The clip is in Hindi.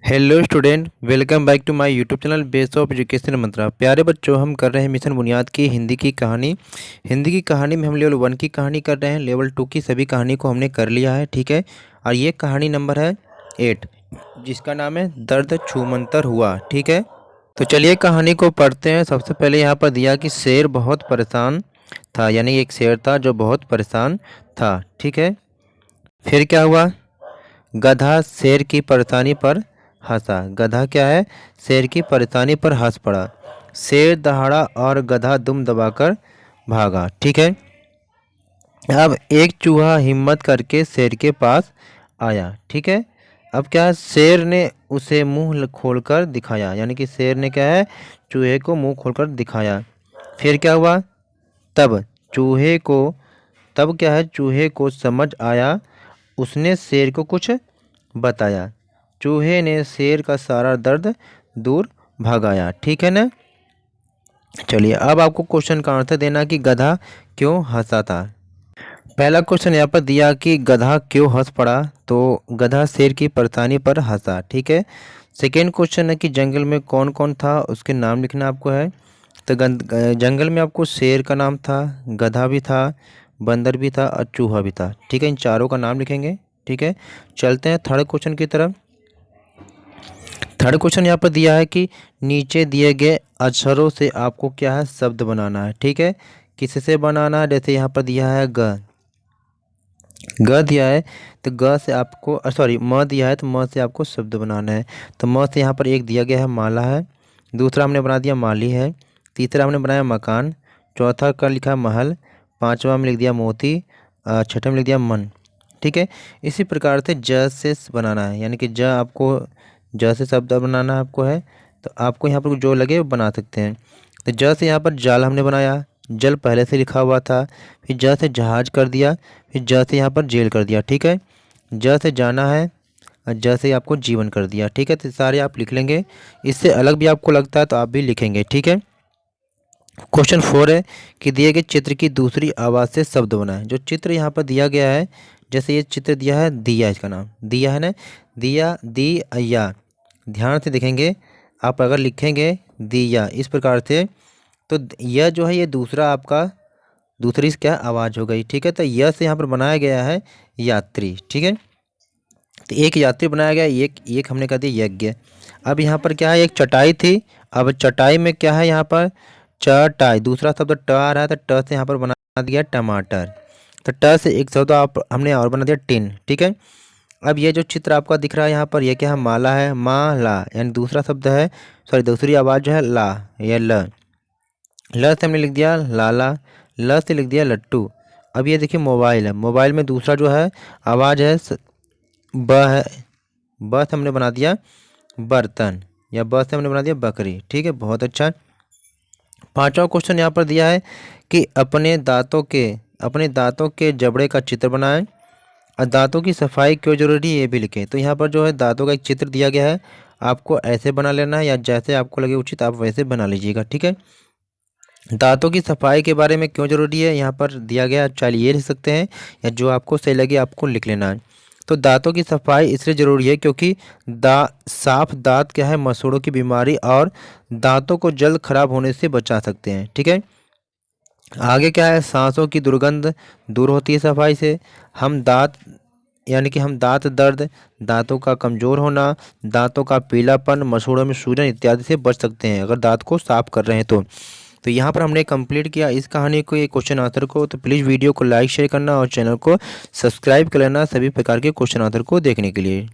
Hello student, welcome back to my YouTube channel base of education mantra. प्यारे बच्चों, हम कर रहे हैं मिशन बुनियाद की हिंदी की कहानी। हिंदी की कहानी में हम लेवल 1 की कहानी कर रहे हैं। लेवल 2 की सभी कहानी को हमने कर लिया है, ठीक है। और ये कहानी नंबर है 8, जिसका नाम है दर्द छूमंतर हुआ, ठीक है। तो चलिए कहानी को पढ़ते हैं। सबसे पहले यहाँ पर दिया कि शेर बहुत परेशान था, यानी एक शेर था जो बहुत परेशान था, ठीक है। फिर क्या हुआ? गधा शेर की परेशानी पर हंसा। गधा क्या है? शेर की परेशानी पर हंस पड़ा। शेर दहाड़ा और गधा दुम दबाकर भागा, ठीक है। अब एक चूहा हिम्मत करके शेर के पास आया, ठीक है। अब क्या है? शेर ने उसे मुंह खोलकर दिखाया, यानी कि शेर ने क्या है, चूहे को मुंह खोलकर दिखाया। फिर क्या हुआ? तब चूहे को तब क्या है, चूहे को समझ आया। उसने शेर को कुछ बताया। चूहे ने शेर का सारा दर्द दूर भगाया, ठीक है ना। चलिए अब आपको क्वेश्चन का आंसर देना कि गधा क्यों हंसा था। पहला क्वेश्चन यहाँ पर दिया कि गधा क्यों हंस पड़ा, तो गधा शेर की परेशानी पर हंसा, ठीक है। सेकेंड क्वेश्चन है कि जंगल में कौन कौन था, उसके नाम लिखना आपको है। तो जंगल में आपको शेर का नाम था, गधा भी था, बंदर भी था और चूहा भी था, ठीक है। इन चारों का नाम लिखेंगे, ठीक है। चलते हैं थर्ड क्वेश्चन की तरफ। थर्ड क्वेश्चन यहाँ पर दिया है कि नीचे दिए गए अक्षरों से आपको क्या है, शब्द बनाना है, ठीक है। किससे बनाना है? जैसे यहाँ पर दिया है ग दिया है, तो ग से आपको सॉरी म दिया है, तो म से आपको शब्द बनाना है। तो म से यहाँ पर एक दिया गया है माला है, दूसरा हमने बना दिया माली है, तीसरा हमने बनाया मकान, चौथा का लिखा महल, पांचवा में लिख दिया मोती, छठे में लिख दिया मन, ठीक है। इसी प्रकार से ज से बनाना है, यानी कि ज आपको ज से शब्द बनाना आपको है। तो आपको यहाँ पर जो लगे वो बना सकते हैं। तो ज से यहाँ पर जाल हमने बनाया, जल पहले से लिखा हुआ था। फिर ज से जहाज कर दिया, फिर ज से यहाँ पर जेल कर दिया, ठीक है। ज से जाना है और ज से आपको जीवन कर दिया, ठीक है। तो सारे आप लिख लेंगे। इससे अलग भी आपको लगता है तो आप भी लिखेंगे, ठीक है। क्वेश्चन 4 है कि दिए गए चित्र की दूसरी आवाज़ से शब्द बनाएं। जो चित्र यहाँ पर दिया गया है, जैसे ये चित्र दिया है दिया, इसका नाम दिया है ना, दिया दी या। ध्यान से देखेंगे, आप अगर लिखेंगे दिया इस प्रकार से, तो यह जो है ये दूसरा आपका दूसरी क्या आवाज़ हो गई, ठीक है। तो यह से यहाँ पर बनाया गया है यात्री, ठीक है। तो एक यात्री बनाया गया, एक एक हमने कह दिया यज्ञ। अब यहाँ पर क्या है, एक चटाई थी। अब चटाई में क्या है, यहाँ पर चटाई दूसरा शब्द ट आ रहा है, तो ट से यहाँ पर बना दिया टमाटर। तो ट से एक शब्द आप हमने और बना दिया टिन, ठीक है। अब ये जो चित्र आपका दिख रहा है यहाँ पर, ये क्या है, माला है, माला, यानी दूसरा शब्द है, सॉरी दूसरी आवाज़ जो है ला, या ल। ल से हमने लिख दिया लाला, ल से लिख दिया लट्टू। अब ये देखिए मोबाइल है, मोबाइल में दूसरा जो है आवाज़ है ब है, ब से हमने बना दिया बर्तन, या ब से हमने बना दिया बकरी, ठीक है। बहुत अच्छा। पांचवा क्वेश्चन यहाँ पर दिया है कि अपने दांतों के जबड़े का चित्र बनाएं और दांतों की सफाई क्यों जरूरी है ये भी लिखें। तो यहाँ पर जो है दांतों का एक चित्र दिया गया है, आपको ऐसे बना लेना है या जैसे आपको लगे उचित आप वैसे बना लीजिएगा, ठीक है। दांतों की सफाई के बारे में क्यों जरूरी है यहाँ पर दिया गया, चलिए ये लिख सकते हैं, या जो आपको सही लगे आपको लिख लेना है। तो दांतों की सफाई इसलिए ज़रूरी है क्योंकि साफ दांत क्या है, मसूड़ों की बीमारी और दांतों को जल्द खराब होने से बचा सकते हैं, ठीक है। आगे क्या है, सांसों की दुर्गंध दूर होती है सफाई से। हम दांत यानी कि हम दांत दर्द, दांतों का कमज़ोर होना, दांतों का पीलापन, मसूड़ों में सूजन इत्यादि से बच सकते हैं अगर दांत को साफ कर रहे हैं तो यहाँ पर हमने कंप्लीट किया इस कहानी को, ये क्वेश्चन आंसर को। तो प्लीज़ वीडियो को लाइक शेयर करना और चैनल को सब्सक्राइब कर लेना सभी प्रकार के क्वेश्चन आंसर को देखने के लिए।